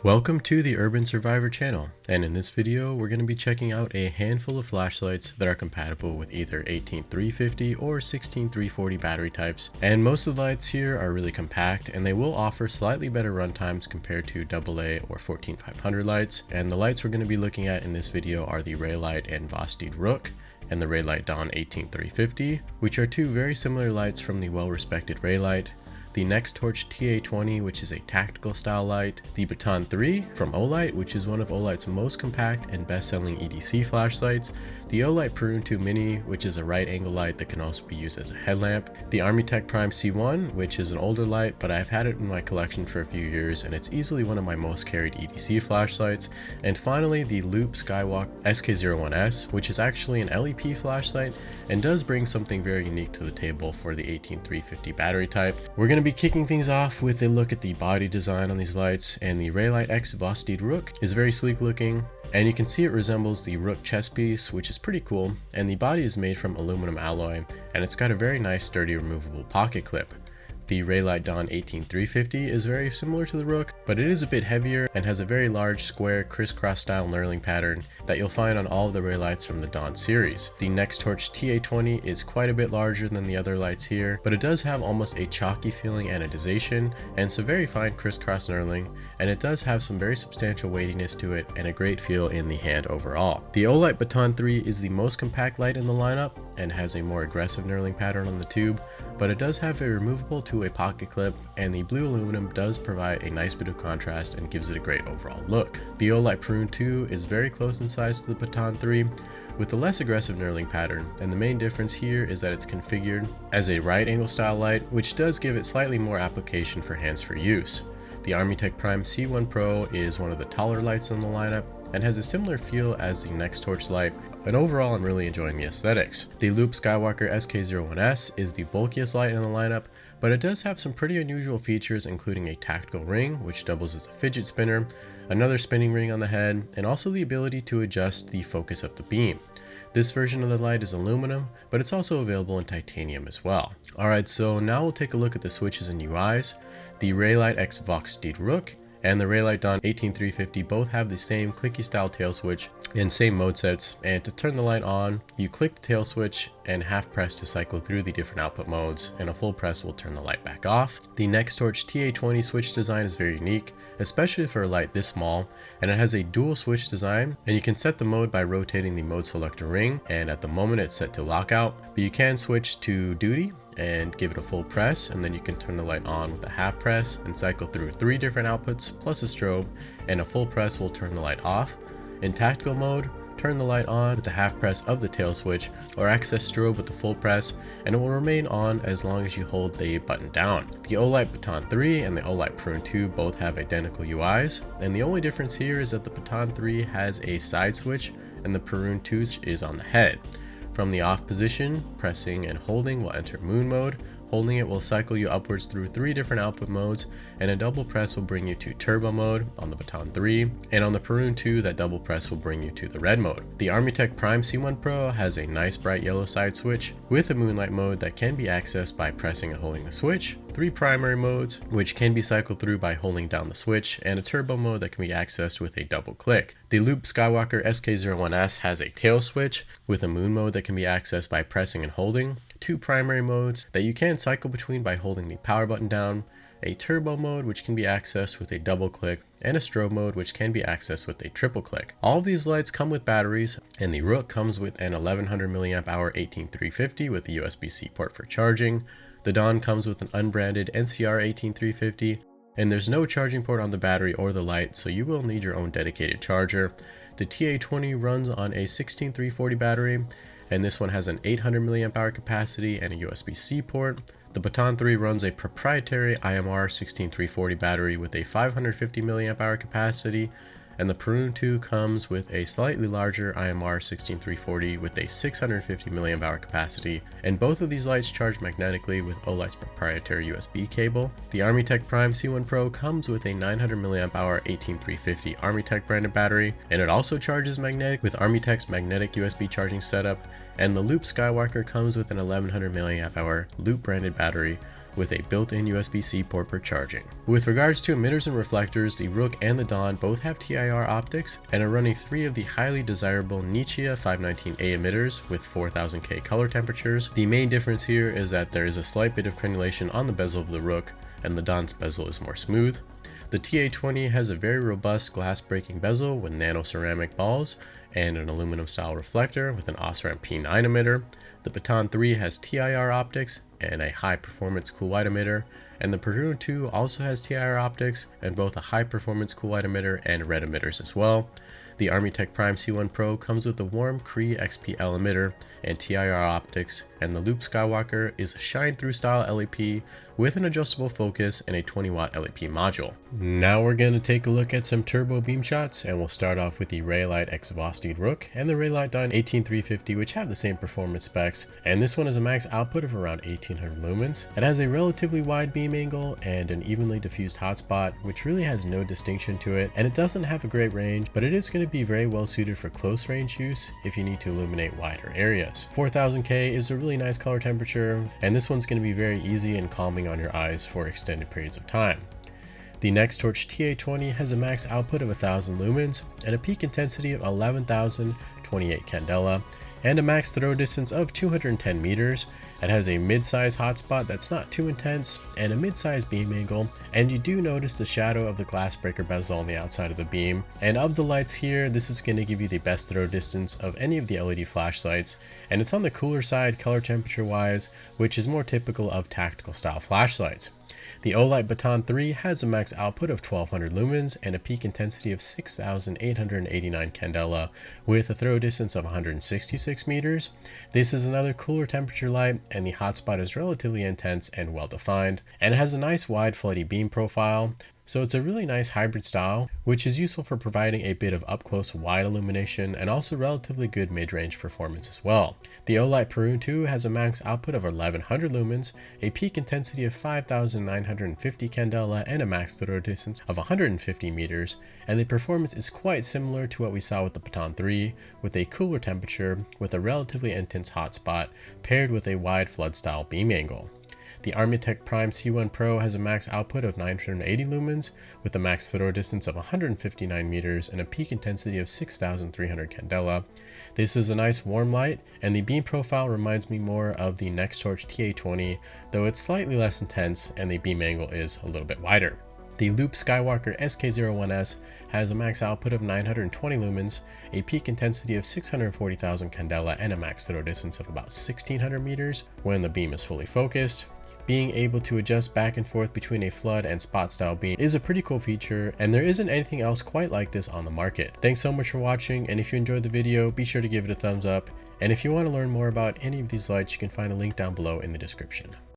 Welcome to the Urban Survivor channel, and in this video we're going to be checking out a handful of flashlights that are compatible with either 18350 or 16340 battery types. And most of the lights here are really compact and they will offer slightly better run times compared to AA or 14500 lights. And the lights we're going to be looking at in this video are the ReyLight and Vosteed Rook and the ReyLight Dawn 18350, which are two very similar lights from the well-respected ReyLight. The NexTorch TA20, which is a tactical style light, the Baton 3 from Olight, which is one of Olight's most compact and best-selling EDC flashlights, the Olight Prune 2 Mini, which is a right angle light that can also be used as a headlamp, the ArmyTek Prime C1, which is an older light, but I've had it in my collection for a few years and it's easily one of my most carried EDC flashlights, and finally the Loop Skywalker SK01S, which is actually an LEP flashlight and does bring something very unique to the table for the 18350 battery type. We're going to be kicking things off with a look at the body design on these lights, and the ReyLight X Vosteed Rook is very sleek looking, and you can see it resembles the Rook chest piece, which is pretty cool, and the body is made from aluminum alloy and it's got a very nice sturdy removable pocket clip. The ReyLight Dawn 18350 is very similar to the Rook, but it is a bit heavier and has a very large square crisscross style knurling pattern that you'll find on all of the ReyLights from the Dawn series. The NexTorch TA20 is quite a bit larger than the other lights here, but it does have almost a chalky feeling anodization and some very fine crisscross knurling, and it does have some very substantial weightiness to it and a great feel in the hand overall. The Olight Baton 3 is the most compact light in the lineup and has a more aggressive knurling pattern on the tube, but it does have a removable two-way pocket clip, and the blue aluminum does provide a nice bit of contrast and gives it a great overall look. The Olight Prune 2 is very close in size to the Baton 3 with a less aggressive knurling pattern, and the main difference here is that it's configured as a right angle style light, which does give it slightly more application for hands-free use. The ArmyTek Prime C1 Pro is one of the taller lights in the lineup and has a similar feel as the NexTorch light, and overall I'm really enjoying the aesthetics. The Loop Skywalker SK01S is the bulkiest light in the lineup, but it does have some pretty unusual features, including a tactical ring which doubles as a fidget spinner, another spinning ring on the head, and also the ability to adjust the focus of the beam. This version of the light is aluminum, but it's also available in titanium as well. Alright, so now we'll take a look at the switches and UIs. The ReyLight X Vosteed Rook and the ReyLight Dawn 18350 both have the same clicky style tail switch and same mode sets, and to turn the light on, you click the tail switch and half press to cycle through the different output modes, and a full press will turn the light back off. The NexTorch TA20 switch design is very unique, especially for a light this small, and it has a dual switch design, and you can set the mode by rotating the mode selector ring, and at the moment it's set to lockout, but you can switch to duty and give it a full press, and then you can turn the light on with a half press and cycle through 3 different outputs plus a strobe, and a full press will turn the light off. In tactical mode, turn the light on with the half press of the tail switch, or access strobe with the full press, and it will remain on as long as you hold the button down. The Olight Baton 3 and the Olight Prune 2 both have identical UIs, and the only difference here is that the Baton 3 has a side switch and the Prune 2 is on the head. From the off position, pressing and holding will enter moon mode. Holding it will cycle you upwards through 3 different output modes, and a double press will bring you to turbo mode on the Baton 3, and on the Prune 2 that double press will bring you to the red mode. The ArmyTek Prime C1 Pro has a nice bright yellow side switch with a moonlight mode that can be accessed by pressing and holding the switch, 3 primary modes which can be cycled through by holding down the switch, and a turbo mode that can be accessed with a double click. The Loop Skywalker SK01S has a tail switch with a moon mode that can be accessed by pressing and holding, 2 primary modes that you can cycle between by holding the power button down, a turbo mode which can be accessed with a double click, and a strobe mode which can be accessed with a triple click. All of these lights come with batteries, and the Rook comes with an 1100 mAh 18350 with a USB-C port for charging. The Dawn comes with an unbranded NCR 18350, and there's no charging port on the battery or the light, so you will need your own dedicated charger. The TA20 runs on a 16340 battery, and this one has an 800 mAh capacity and a USB-C port. The Baton 3 runs a proprietary IMR 16340 battery with a 550 mAh capacity, and the Prune 2 comes with a slightly larger IMR 16340 with a 650 mAh capacity, and both of these lights charge magnetically with Olight's proprietary USB cable. The ArmyTek Prime C1 Pro comes with a 900 mAh 18350 ArmyTek branded battery, and it also charges magnetic with ArmyTek's magnetic USB charging setup, and the Loop Skywalker comes with an 1100 mAh Loop branded battery with a built-in USB-C port for charging. With regards to emitters and reflectors, the Rook and the Dawn both have TIR optics and are running 3 of the highly desirable Nichia 519A emitters with 4000K color temperatures. The main difference here is that there is a slight bit of crenulation on the bezel of the Rook, and the Dawn's bezel is more smooth. The TA20 has a very robust glass breaking bezel with nano ceramic balls and an aluminum style reflector with an OSRAM P9 emitter. The Baton 3 has TIR optics and a high performance cool white emitter, and the Perun 2 also has TIR optics and both a high performance cool white emitter and red emitters as well. The ArmyTek Prime C1 Pro comes with a warm Cree XPL emitter and TIR optics, and the Loop Skywalker is a shine through style LEP with an adjustable focus and a 20-watt LEP module. Now we're going to take a look at some turbo beam shots, and we'll start off with the ReyLight Exhausted Rook and the ReyLight Dawn 18350, which have the same performance specs, and this one has a max output of around 1800 lumens. It has a relatively wide beam angle and an evenly diffused hotspot, which really has no distinction to it, and it doesn't have a great range, but it is going to be very well suited for close range use if you need to illuminate wider areas. 4000K is a really nice color temperature, and this one's going to be very easy and calming on your eyes for extended periods of time. The NexTorch TA20 has a max output of 1000 lumens and a peak intensity of 11,028 candela and a max throw distance of 210 meters. It has a mid-size hotspot that's not too intense and a mid-size beam angle, and you do notice the shadow of the glass breaker bezel on the outside of the beam. And of the lights here, this is going to give you the best throw distance of any of the LED flashlights, and it's on the cooler side color temperature wise, which is more typical of tactical style flashlights. The Olight Baton 3 has a max output of 1200 lumens and a peak intensity of 6889 candela with a throw distance of 166 meters. This is another cooler temperature light, and the hotspot is relatively intense and well defined, and it has a nice wide floody beam profile. So it's a really nice hybrid style, which is useful for providing a bit of up-close wide illumination and also relatively good mid-range performance as well. The Olight Perun 2 has a max output of 1100 lumens, a peak intensity of 5950 candela, and a max throw distance of 150 meters, and the performance is quite similar to what we saw with the Baton 3, with a cooler temperature with a relatively intense hotspot paired with a wide flood style beam angle. The ArmyTek Prime C1 Pro has a max output of 980 lumens with a max throw distance of 159 meters and a peak intensity of 6300 candela. This is a nice warm light, and the beam profile reminds me more of the NexTorch TA20, though it's slightly less intense and the beam angle is a little bit wider. The Loop Skywalker SK01S has a max output of 920 lumens, a peak intensity of 640,000 candela, and a max throw distance of about 1600 meters when the beam is fully focused. Being able to adjust back and forth between a flood and spot style beam is a pretty cool feature, and there isn't anything else quite like this on the market. Thanks so much for watching, and if you enjoyed the video, be sure to give it a thumbs up, and if you want to learn more about any of these lights, you can find a link down below in the description.